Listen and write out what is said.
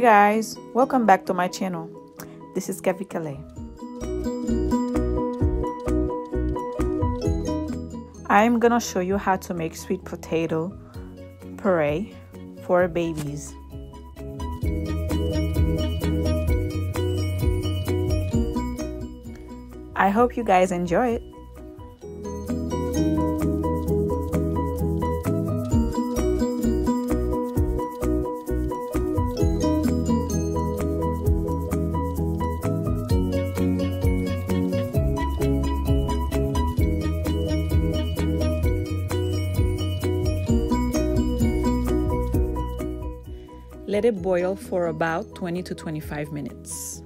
Hey guys, welcome back to my channel. This is Kevi Calais. I'm gonna show you how to make sweet potato puree for babies. I hope you guys enjoy it. Let it boil for about 20 to 25 minutes.